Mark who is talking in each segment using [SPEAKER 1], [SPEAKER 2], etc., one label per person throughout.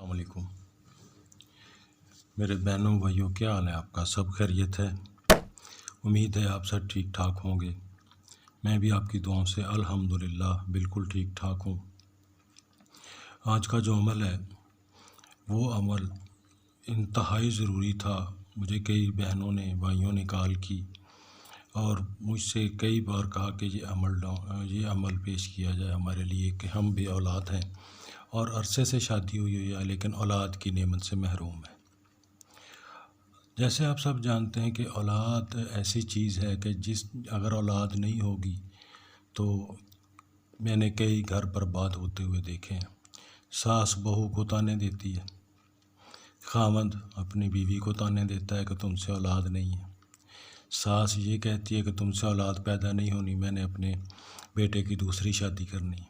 [SPEAKER 1] السلام علیکم میرے بہنوں بھائیوں، کیا حال ہے آپ کا؟ سب خیریت ہے؟ امید ہے آپ سب ٹھیک ٹھاک ہوں گے۔ میں بھی آپ کی دعاؤں سے الحمدللہ بالکل ٹھیک ٹھاک ہوں۔ آج کا جو عمل ہے وہ عمل انتہائی ضروری تھا۔ مجھے کئی بہنوں نے بھائیوں نے کال کی اور مجھ سے کئی بار کہا کہ یہ عمل پیش کیا جائے ہمارے لیے کہ ہم بے اولاد ہیں اور عرصے سے شادی ہوئی ہے لیکن اولاد کی نعمت سے محروم ہیں۔ جیسے آپ سب جانتے ہیں کہ اولاد ایسی چیز ہے کہ اگر اولاد نہیں ہوگی تو میں نے کئی گھر برباد ہوتے ہوئے دیکھے ہیں۔ ساس بہو کو طعنے دیتی ہے، خاوند اپنی بیوی کو طعنے دیتا ہے کہ تم سے اولاد نہیں ہے، ساس یہ کہتی ہے کہ تم سے اولاد پیدا نہیں ہونی، میں نے اپنے بیٹے کی دوسری شادی کرنی۔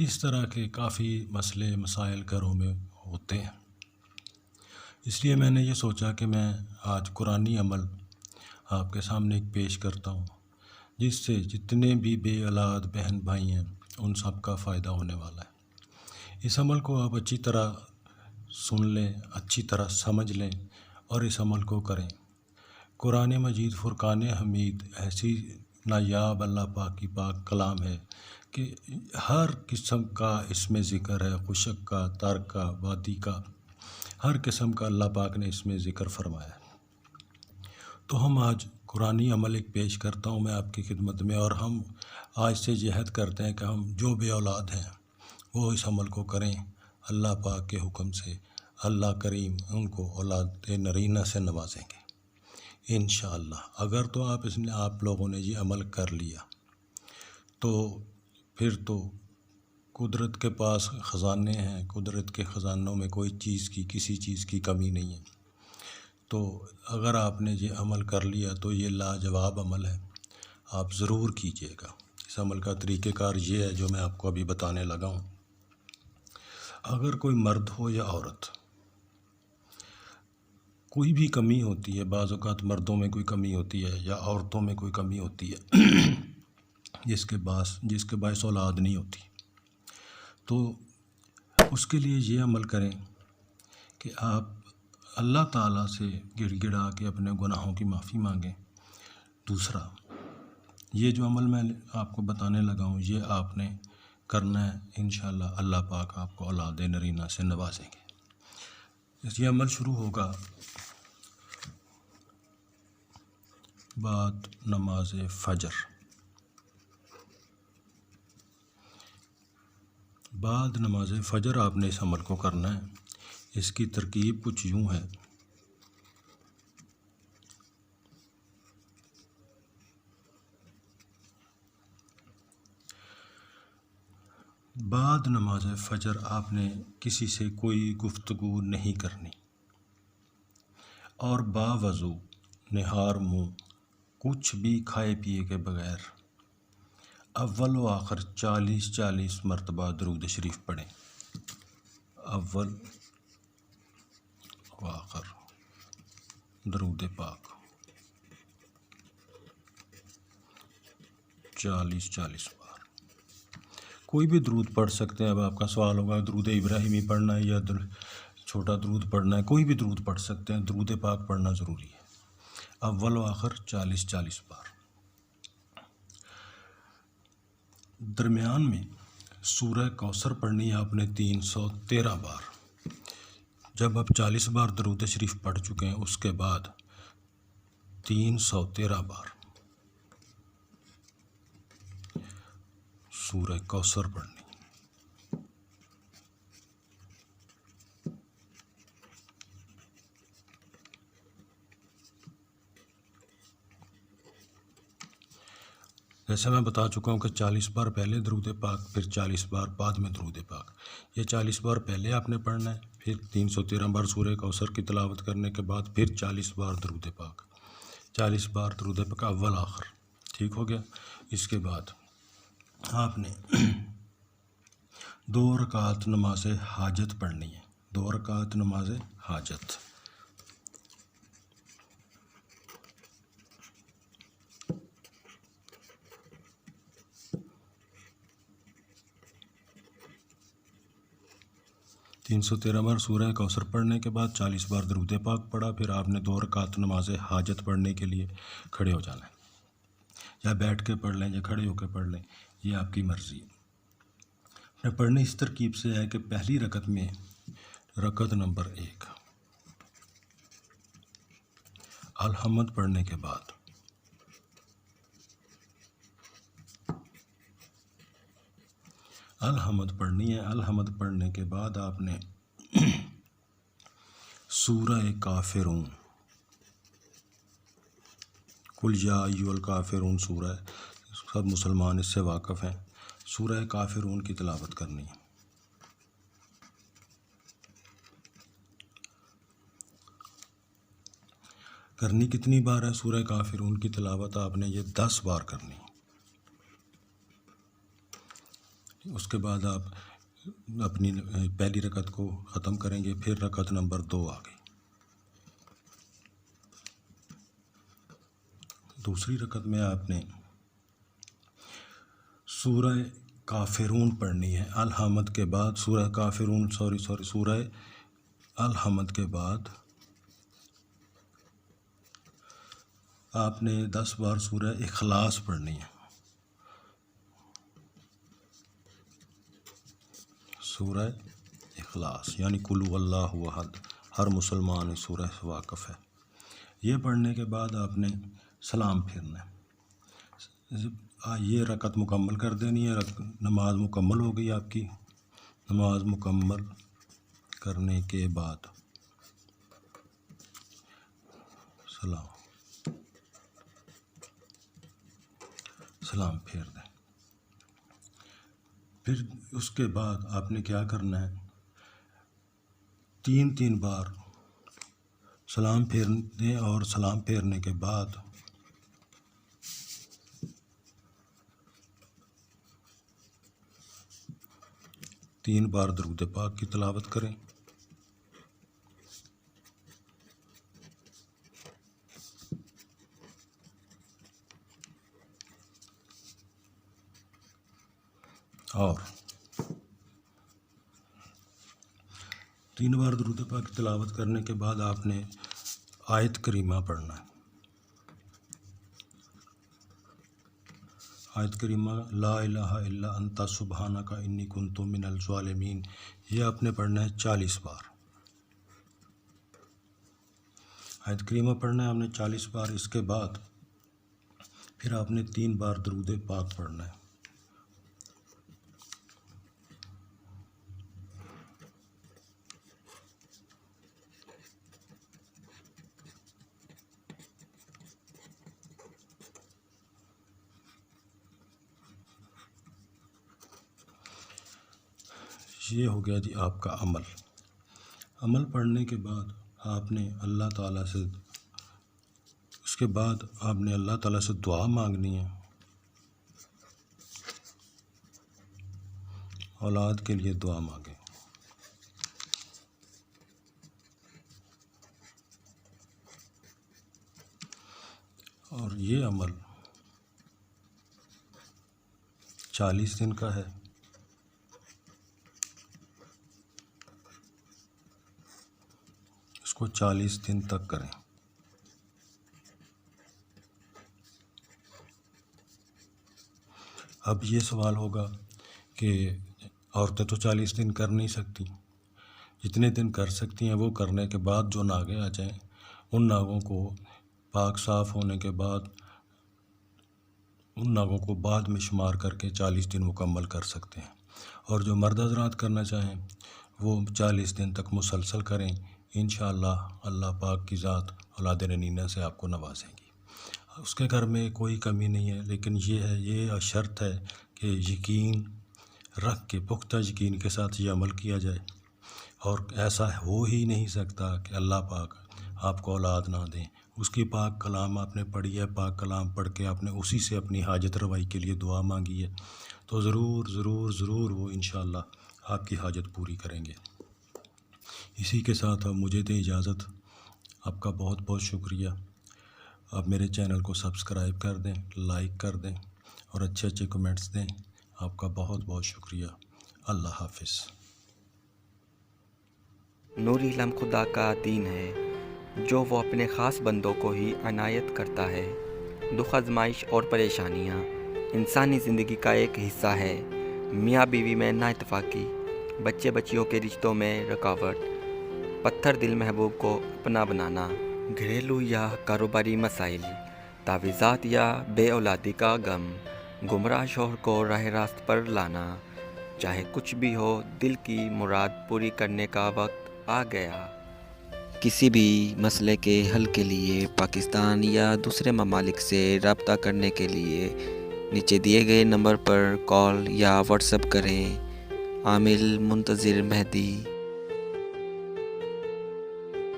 [SPEAKER 1] اس طرح کے کافی مسئلے مسائل گھروں میں ہوتے ہیں۔ اس لیے میں نے یہ سوچا کہ میں آج قرآنی عمل آپ کے سامنے ایک پیش کرتا ہوں، جس سے جتنے بھی بے اولاد بہن بھائی ہیں ان سب کا فائدہ ہونے والا ہے۔ اس عمل کو آپ اچھی طرح سن لیں، اچھی طرح سمجھ لیں اور اس عمل کو کریں۔ قرآن مجید فرقان حمید ایسی نایاب اللہ پاک کی پاک کلام ہے کہ ہر قسم کا اس میں ذکر ہے، خشک کا، تر کا، وادی کا، ہر قسم کا اللہ پاک نے اس میں ذکر فرمایا ہے۔ تو ہم آج قرآنی عمل ایک پیش کرتا ہوں میں آپ کی خدمت میں، اور ہم آج سے جہد کرتے ہیں کہ ہم جو بے اولاد ہیں وہ اس عمل کو کریں۔ اللہ پاک کے حکم سے اللہ کریم ان کو اولاد نرینہ سے نوازیں گے انشاءاللہ۔ اگر تو آپ لوگوں نے یہ عمل کر لیا تو پھر تو قدرت کے پاس خزانے ہیں، قدرت کے خزانوں میں کسی چیز کی کمی نہیں ہے۔ تو اگر آپ نے یہ عمل کر لیا تو یہ لاجواب عمل ہے، آپ ضرور کیجئے گا۔ اس عمل کا طریقہ کار یہ ہے جو میں آپ کو ابھی بتانے لگا ہوں۔ اگر کوئی مرد ہو یا عورت، کوئی بھی کمی ہوتی ہے، بعض اوقات مردوں میں کوئی کمی ہوتی ہے یا عورتوں میں کوئی کمی ہوتی ہے جس کے باعث اولاد نہیں ہوتی، تو اس کے لیے یہ عمل کریں کہ آپ اللہ تعالیٰ سے گڑ گڑا کے اپنے گناہوں کی معافی مانگیں۔ دوسرا، یہ جو عمل میں آپ کو بتانے لگا ہوں یہ آپ نے کرنا ہے، انشاءاللہ اللہ پاک آپ کو اولاد نرینہ سے نوازیں گے۔ یہ عمل شروع ہوگا بعد نماز فجر۔ بعد نماز فجر آپ نے اس عمل کو کرنا ہے۔ اس کی ترکیب کچھ یوں ہے۔ بعد نماز فجر آپ نے کسی سے کوئی گفتگو نہیں کرنی اور باوضو نہار منہ کچھ بھی کھائے پیے کے بغیر اول و آخر 40 مرتبہ درود شریف پڑھیں۔ اول و آخر درود پاک 40 بار، کوئی بھی درود پڑھ سکتے ہیں۔ اب آپ کا سوال ہوگا درود ابراہیمی پڑھنا ہے یا چھوٹا درود پڑھنا ہے؟ کوئی بھی درود پڑھ سکتے ہیں، درود پاک پڑھنا ضروری ہے۔ اول و آخر 40 بار۔ درمیان میں سورہ کوثر پڑھنی ہے آپ نے 313 بار۔ جب آپ 40 بار درود شریف پڑھ چکے ہیں اس کے بعد 313 بار سورہ کوثر پڑھنی۔ جیسے میں بتا چکا ہوں کہ 40 بار پہلے درود پاک، پھر 40 بار بعد میں درود پاک۔ یہ 40 بار پہلے آپ نے پڑھنا ہے، پھر 313 بار سورہ کوثر کی تلاوت کرنے کے بعد پھر 40 بار درود پاک، 40 بار درود پاک اول آخر۔ ٹھیک ہو گیا؟ اس کے بعد آپ نے 2 رکعت نماز حاجت پڑھنی ہے، 2 رکعت نماز حاجت۔ 313 بار سورہ کوثر پڑھنے کے بعد 40 بار درود پاک پڑھا، پھر آپ نے 2 رکعت نماز حاجت پڑھنے کے لیے کھڑے ہو جانا ہے، یا بیٹھ کے پڑھ لیں یا کھڑے ہو کے پڑھ لیں، یہ آپ کی مرضی ہے۔ پڑھنے اس ترکیب سے ہے کہ پہلی رکعت میں رکعت نمبر 1 الحمد پڑھنے کے بعد الحمد پڑھنی ہے۔ الحمد پڑھنے کے بعد آپ نے سورہ کافرون، قل یا ایھا الکافرون سورہ، سب مسلمان اس سے واقف ہیں، سورہ کافرون کی تلاوت کرنی ہے۔ کرنی کتنی بار ہے سورہ کافرون کی تلاوت؟ آپ نے یہ 10 بار کرنی ہے۔ اس کے بعد آپ اپنی پہلی رکعت کو ختم کریں گے، پھر رکعت نمبر 2 آ گئی، دوسری رکعت میں آپ نے سورہ کافرون پڑھنی ہے۔ الحمد کے بعد سورہ کافرون سورہ الحمد کے بعد آپ نے 10 بار سورہ اخلاص پڑھنی ہے۔ سورہ اخلاص یعنی قل ھو اللہ احد، ہر مسلمان اس سورہ سے واقف ہے۔ یہ پڑھنے کے بعد آپ نے سلام پھیرنا ہے، یہ رکعت مکمل کر دینی ہے، نماز مکمل ہو گئی آپ کی۔ نماز مکمل کرنے کے بعد سلام پھیر دیں۔ پھر اس کے بعد آپ نے کیا کرنا ہے، 3 بار سلام پھیر دیں، اور سلام پھیرنے کے بعد تین بار درود پاک کی تلاوت کریں۔ اور 3 بار درود پاک کی تلاوت کرنے کے بعد آپ نے آیت کریمہ پڑھنا ہے۔ آیت کریمہ لا الہ الا انت سبحانک انی کنت من الظالمین، یہ آپ نے پڑھنا ہے 40 بار۔ آیت کریمہ پڑھنا ہے آپ نے 40 بار۔ اس کے بعد پھر آپ نے 3 بار درود پاک پڑھنا ہے۔ یہ ہو گیا جی آپ کا عمل پڑھنے کے بعد آپ نے اللہ تعالیٰ سے، اس کے بعد آپ نے اللہ تعالیٰ سے دعا مانگنی ہے، اولاد کے لیے دعا مانگیں۔ اور یہ عمل 40 دن کا ہے۔ اس کو 40 دن تک کریں۔ اب یہ سوال ہوگا کہ عورتیں تو 40 دن کر نہیں سکتی، جتنے دن کر سکتی ہیں وہ کرنے کے بعد جو ناگے آ جائیں ان ناگوں کو پاک صاف ہونے کے بعد ان ناگوں کو بعد میں شمار کر کے 40 دن مکمل کر سکتے ہیں۔ اور جو مرد حضرات کرنا چاہیں وہ 40 دن تک مسلسل کریں، انشاءاللہ اللہ پاک کی ذات اولاد رنینہ سے آپ کو نوازیں گی۔ اس کے گھر میں کوئی کمی نہیں ہے، لیکن یہ شرط ہے کہ یقین رکھ کے، پختہ یقین کے ساتھ یہ عمل کیا جائے، اور ایسا ہو ہی نہیں سکتا کہ اللہ پاک آپ کو اولاد نہ دیں۔ اس کی پاک کلام آپ نے پڑھی ہے، پاک کلام پڑھ کے آپ نے اسی سے اپنی حاجت روائی کے لیے دعا مانگی ہے، تو ضرور ضرور ضرور وہ انشاءاللہ آپ کی حاجت پوری کریں گے۔ اسی کے ساتھ اب مجھے دیں اجازت۔ آپ کا بہت بہت شکریہ۔ آپ میرے چینل کو سبسکرائب کر دیں، لائک کر دیں اور اچھے اچھے کمنٹس دیں۔ آپ کا بہت بہت شکریہ۔ اللہ حافظ۔
[SPEAKER 2] نوری علم خدا کا دین ہے جو وہ اپنے خاص بندوں کو ہی عنایت کرتا ہے۔ دکھ، آزمائش اور پریشانیاں انسانی زندگی کا ایک حصہ ہے۔ میاں بیوی میں نااتفاقی، بچے بچیوں کے رشتوں میں رکاوٹ، پتھر دل محبوب کو اپنا بنانا، گھریلو یا کاروباری مسائل، تعویذات یا بے اولادی کا غم، گمراہ شوہر کو راہ راست پر لانا، چاہے کچھ بھی ہو، دل کی مراد پوری کرنے کا وقت آ گیا۔ کسی بھی مسئلے کے حل کے لیے پاکستان یا دوسرے ممالک سے رابطہ کرنے کے لیے نیچے دیے گئے نمبر پر کال یا واٹس ایپ کریں۔ عامل منتظر مہدی۔